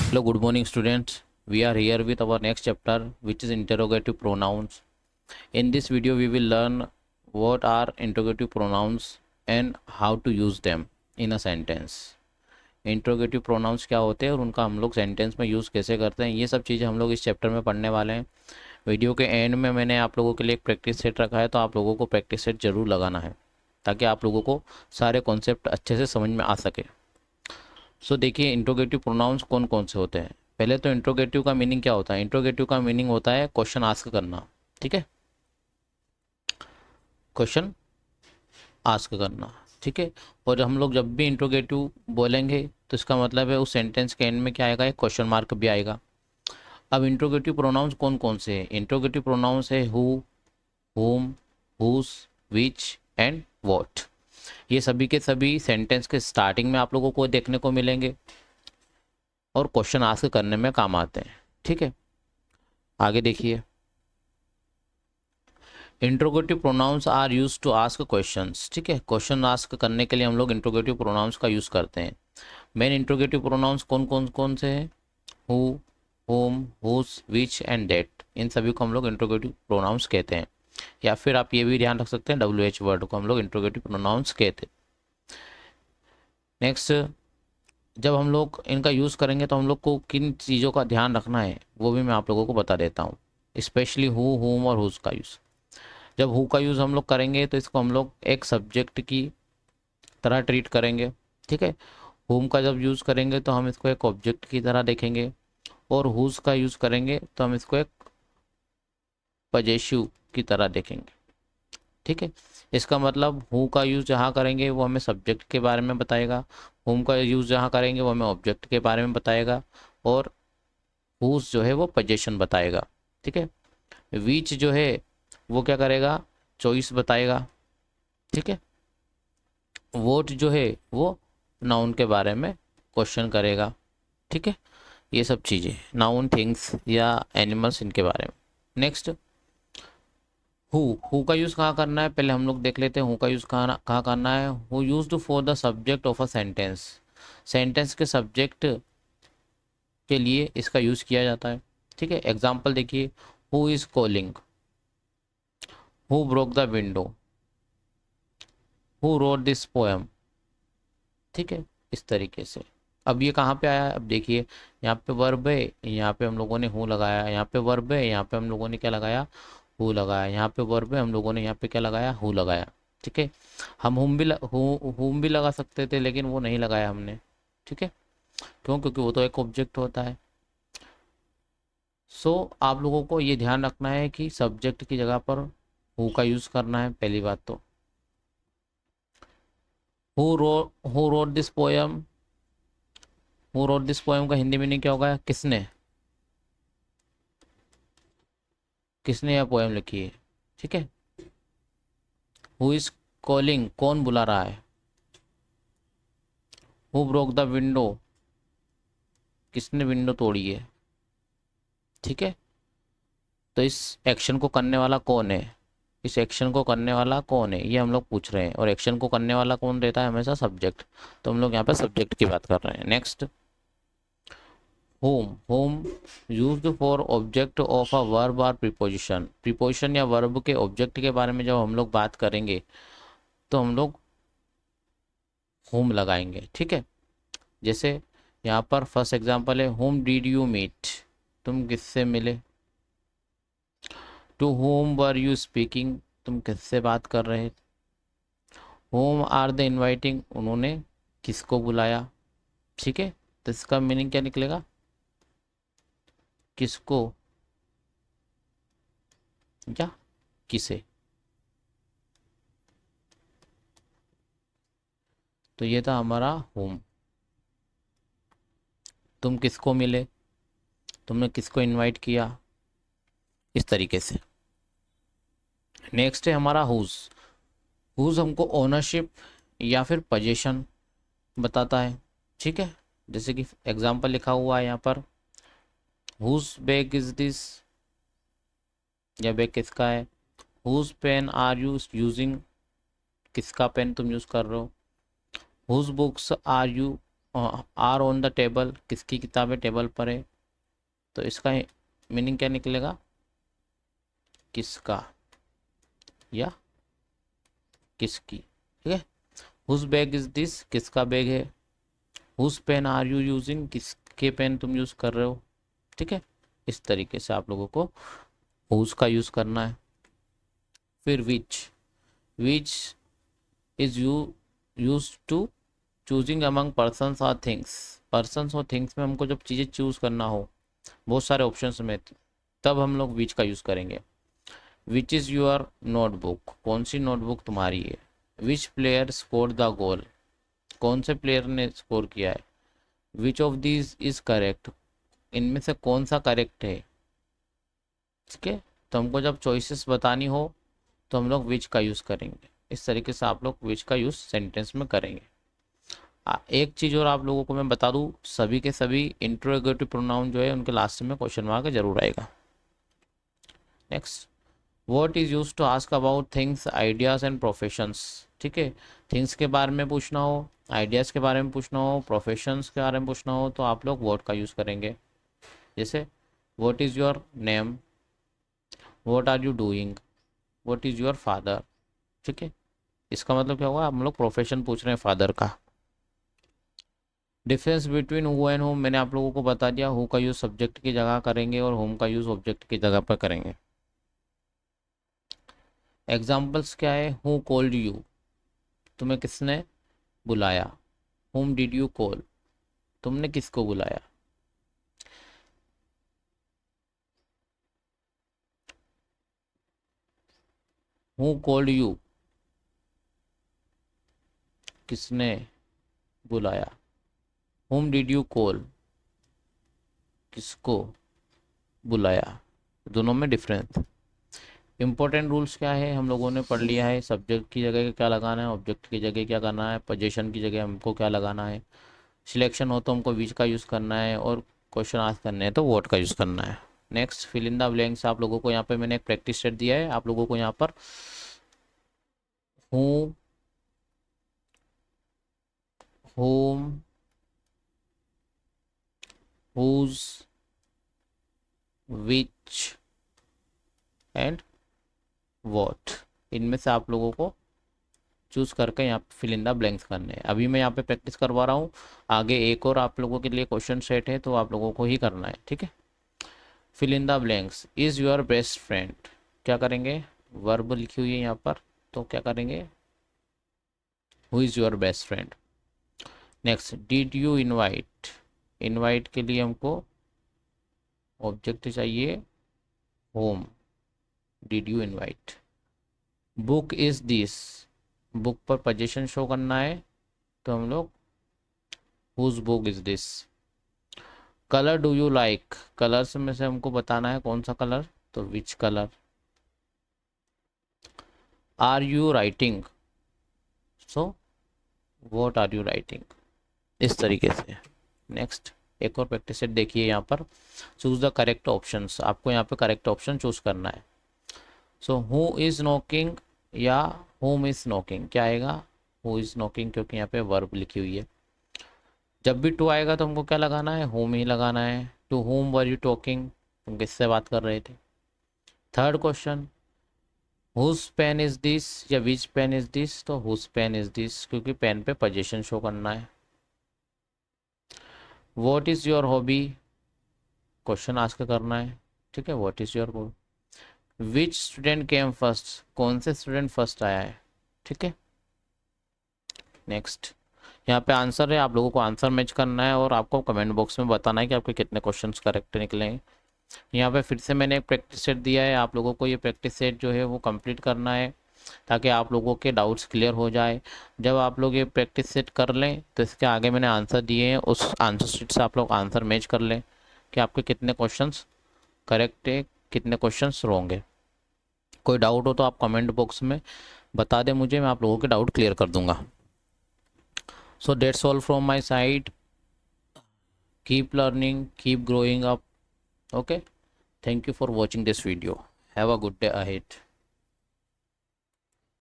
Hello, good morning, students. We are here with our next chapter, which is interrogative pronouns. In this video, we will learn what are interrogative pronouns and how to use them in a sentence. Interrogative pronounce क्या होते हैं और उनका हम लोग sentence में use कैसे करते हैं, ये सब चीज़ें हम लोग इस चैप्टर में पढ़ने वाले हैं। वीडियो के एंड में मैंने आप लोगों के लिए एक प्रैक्टिस सेट रखा है, तो आप लोगों को प्रैक्टिस सेट ज़रूर लगाना है ताकि आप लोगों को सारे कॉन्सेप्ट अच्छे से समझ में आ सके। सो देखिए, इंट्रोगेटिव प्रोनाउंस कौन कौन से होते हैं। पहले तो इंट्रोगेटिव का मीनिंग क्या होता है। इंट्रोगेटिव का मीनिंग होता है क्वेश्चन आस्क करना। ठीक है, क्वेश्चन आस्क करना। ठीक है, और हम लोग जब भी इंट्रोगेटिव बोलेंगे तो इसका मतलब है उस सेंटेंस के एंड में क्या आएगा, एक क्वेश्चन मार्क भी आएगा। अब इंट्रोगेटिव प्रोनाउंस कौन कौन से हैं। इंट्रोगेटिव प्रोनाउंस है who, whom, whose, which and what. ये सभी के सभी सेंटेंस के स्टार्टिंग में आप लोगों को देखने को मिलेंगे और क्वेश्चन आस्क करने में काम आते हैं। ठीक है, आगे देखिए। Interrogative pronouns are used to ask questions. ठीक है, क्वेश्चन आस्क करने के लिए हम लोग इंट्रोगेटिव प्रोनाउंस का यूज करते हैं। मेन इंट्रोगेटिव प्रोनाउंस कौन से हैं। Who, whom, whose, which and that. इन सभी को हम लोग इंट्रोगेटिव प्रोनाउंस कहते हैं, या फिर आप ये भी ध्यान रख सकते हैं WH वर्ड को हम लोग इंट्रोगेटिव प्रोनाउंस कहते हैं। नेक्स्ट, जब हम लोग इनका यूज़ करेंगे तो हम लोग को किन चीज़ों का ध्यान रखना है वो भी मैं आप लोगों को बता देता हूँ। स्पेशली हु, होम और हुज का यूज़। जब हु का यूज़ हम लोग करेंगे तो इसको हम लोग एक सब्जेक्ट की तरह ट्रीट करेंगे। ठीक है, होम का जब यूज़ करेंगे तो हम इसको एक ऑब्जेक्ट की तरह देखेंगे, और हुज का यूज़ करेंगे तो हम इसको एक पजेसिव की तरह देखेंगे। ठीक है, इसका मतलब हु का यूज़ जहाँ करेंगे वो हमें सब्जेक्ट के बारे में बताएगा, होम का यूज़ जहाँ करेंगे वो हमें ऑब्जेक्ट के बारे में बताएगा, और हुज जो है वो पोजीशन बताएगा। ठीक है, विच जो है वो क्या करेगा, चॉइस बताएगा। ठीक है, वोट जो है वो नाउन के बारे में क्वेश्चन करेगा। ठीक है, ये सब चीज़ें नाउन, थिंग्स या एनिमल्स, इनके बारे में। नेक्स्ट, हु का यूज़ कहाँ करना है, पहले हम लोग देख लेते हैं हु का यूज़ कहाँ करना है। Who used for the subject of a sentence. Sentence के सब्जेक्ट के लिए इसका यूज़ किया जाता है। ठीक है, एग्जाम्पल देखिए। Who is calling, who broke the window, who wrote this poem. ठीक है, इस तरीके से। अब ये कहाँ पे आया है, अब देखिए, यहाँ पे वर्ब है, यहाँ पे हम लोगों ने हु लगाया, यहाँ पे वर्ब है, यहाँ पे हम लोगों ने क्या लगाया, हु लगाया, यहाँ पे वर्ब है, हम लोगों ने यहाँ पे क्या लगाया, हु लगाया। ठीक है, हम हुम भी लगा सकते थे लेकिन वो नहीं लगाया हमने। ठीक है, क्यों, क्योंकि वो तो एक ऑब्जेक्ट होता है। सो आप लोगों को ये ध्यान रखना है कि सब्जेक्ट की जगह पर हु का यूज़ करना है, पहली बात तो। Who wrote this poem, who wrote this poem का हिंदी मीनिंग क्या होगा, किसने, किसने यह पोएम लिखी है। ठीक है, हु इज कॉलिंग, कौन बुला रहा है। हु ब्रोक द विंडो, किसने विंडो तोड़ी है। ठीक है, तो इस एक्शन को करने वाला कौन है, इस एक्शन को करने वाला कौन है, ये हम लोग पूछ रहे हैं, और एक्शन को करने वाला कौन रहता है, हमेशा सब्जेक्ट। तो हम लोग यहाँ पे सब्जेक्ट की बात कर रहे हैं। Next, home used for object of a verb और प्रीपोजिशन। प्रीपोजिशन या वर्ब के ऑब्जेक्ट के बारे में जब हम लोग बात करेंगे तो हम लोग होम लगाएंगे। ठीक है, जैसे यहाँ पर फर्स्ट एग्जांपल है, होम डिड यू मीट, तुम किससे मिले। To whom were you speaking, तुम किससे बात कर रहे। होम आर द इनवाइटिंग, उन्होंने किसको बुलाया। ठीक है, तो इसका मीनिंग क्या निकलेगा, किसको या किसे। तो ये था हमारा होम। तुम किसको मिले, तुमने किसको इनवाइट किया, इस तरीके से। नेक्स्ट है हमारा हुज। हुज हमको ओनरशिप या फिर पोजीशन बताता है। ठीक है, जैसे कि एग्जांपल लिखा हुआ है यहाँ पर, हुज बैग इज दिस, या बैग किसका है। Whose pen are you using, किसका पेन तुम यूज कर रहे हो। Whose books are you are on the table, किसकी किताबें टेबल पर है, तो इसका मीनिंग क्या निकलेगा, किसका या किसकी, ठीक है। हुज बैग इज दिस, किसका बैग है। Whose pen are you using, किसके पेन तुम यूज कर रहे हो, ठीक है। इस तरीके से आप लोगों को हुज का यूज करना है। फिर which is use to choosing among persons और थिंग्स। पर्सन्स और थिंग्स में हमको जब चीज़ें चूज करना हो बहुत सारे ऑप्शंस में, तब हम लोग विच का यूज़ करेंगे। विच इज़ योर नोटबुक, कौन सी नोटबुक तुम्हारी है। विच प्लेयर स्कोर द गोल, कौन से प्लेयर ने स्कोर किया है। Which of these is correct, इनमें से कौन सा करेक्ट है, ठीक है। तो हमको जब चॉइसेस बतानी हो तो हम लोग विच का यूज़ करेंगे। इस तरीके से आप लोग विच का यूज़ सेंटेंस में करेंगे। एक चीज़ और आप लोगों को मैं बता दूं, सभी के सभी इंट्रोगेटिव प्रोनाउन जो है उनके लास्ट में क्वेश्चन मार्क जरूर आएगा। Next, what is use to ask about things, ideas and professions, ठीक है। थिंग्स के बारे में पूछना हो, आइडियाज़ के बारे में पूछना हो, प्रोफेशंस के बारे में पूछना हो, तो आप लोग व्हाट का यूज़ करेंगे। जैसे what is your name, what are you doing, what is your father, ठीक है। इसका मतलब क्या हुआ, हम लोग प्रोफेशन पूछ रहे हैं फादर का। Difference between who and home, मैंने आप लोगों को बता दिया, हु का यूज़ सब्जेक्ट की जगह करेंगे और होम का यूज़ ऑब्जेक्ट की जगह पर करेंगे। एग्जाम्पल्स क्या है, हु कॉल्ड यू, तुम्हें किसने बुलाया। हुम डिड यू कॉल, तुमने किसको बुलाया। हु कॉल्ड यू, किसने बुलाया। हुम डिड यू कॉल, किसको बुलाया। दोनों में डिफरेंस। इंपॉर्टेंट रूल्स क्या है, हम लोगों ने पढ़ लिया है, सब्जेक्ट की जगह क्या लगाना है, ऑब्जेक्ट की जगह क्या करना है, पोजीशन की जगह हमको क्या लगाना है। सिलेक्शन हो तो हमको विच का यूज़ करना है, और क्वेश्चन आस्क करने हैं तो व्हाट का यूज़ करना है। Next, fill in the blanks, आप लोगों को यहाँ पे मैंने एक प्रैक्टिस सेट दिया है, आप लोगों को यहाँ पर हूँ, whom, whose, which and what, इनमें से आप लोगों को चूज करके यहाँ पे फिल इन द ब्लैंक्स करने हैं। अभी मैं यहाँ पे प्रैक्टिस करवा रहा हूँ, आगे एक और आप लोगों के लिए क्वेश्चन सेट है तो आप लोगों को ही करना है, ठीक है। Fill in the blanks, is your best friend, क्या करेंगे, वर्ब लिखी हुई है यहाँ पर, तो क्या करेंगे, who is your best friend. Next, did you invite, invite के लिए हमको ऑब्जेक्ट चाहिए whom, did you invite. Book is this, book पर पोजीशन शो करना है तो हम लोग whose book is this. Colour do you like, colours में से हमको बताना है कौन सा कलर, तो which colour. Are you writing, so what are you writing, इस तरीके से। नेक्स्ट, एक और प्रैक्टिस सेट देखिए यहाँ पर, चूज द करेक्ट ऑप्शंस, आपको यहाँ पे करेक्ट ऑप्शन चूज करना है। सो हु इज नॉकिंग या हुम इज नॉकिंग, क्या आएगा, हु इज नॉकिंग, क्योंकि यहाँ पे वर्ब लिखी हुई है। जब भी टू आएगा तो हमको क्या लगाना है, होम ही लगाना है। To whom were you talking, तुम किससे बात कर रहे थे। Third question, whose pen is this या विच पेन इज दिस, तो हुज पेन इज दिस, क्योंकि पेन पे पोजीशन शो करना है। What is your hobby, question ask करना है, ठीक है, what is your goal. Which student came first, कौन से स्टूडेंट फर्स्ट आया है, ठीक है। नेक्स्ट, यहाँ पे आंसर है, आप लोगों को आंसर मैच करना है और आपको कमेंट बॉक्स में बताना है कि आपके कितने क्वेश्चंस करेक्ट निकले हैं। यहाँ पे फिर से मैंने एक प्रैक्टिस सेट दिया है, आप लोगों को ये प्रैक्टिस सेट जो है वो कंप्लीट करना है ताकि आप लोगों के डाउट्स क्लियर हो जाए। जब आप लोग ये प्रैक्टिस सेट कर लें तो इसके आगे मैंने आंसर दिए हैं, उस आंसर शीट से आप लोग आंसर मैच कर लें कि आपके कितने क्वेश्चंस करेक्ट है, कितने क्वेश्चंस रॉन्ग है। कोई डाउट हो तो आप कमेंट बॉक्स में बता दें मुझे, मैं आप लोगों के डाउट क्लियर कर दूंगा। So that's all from my side. Keep learning, keep growing up. Okay. Thank you for watching this video. Have a good day ahead.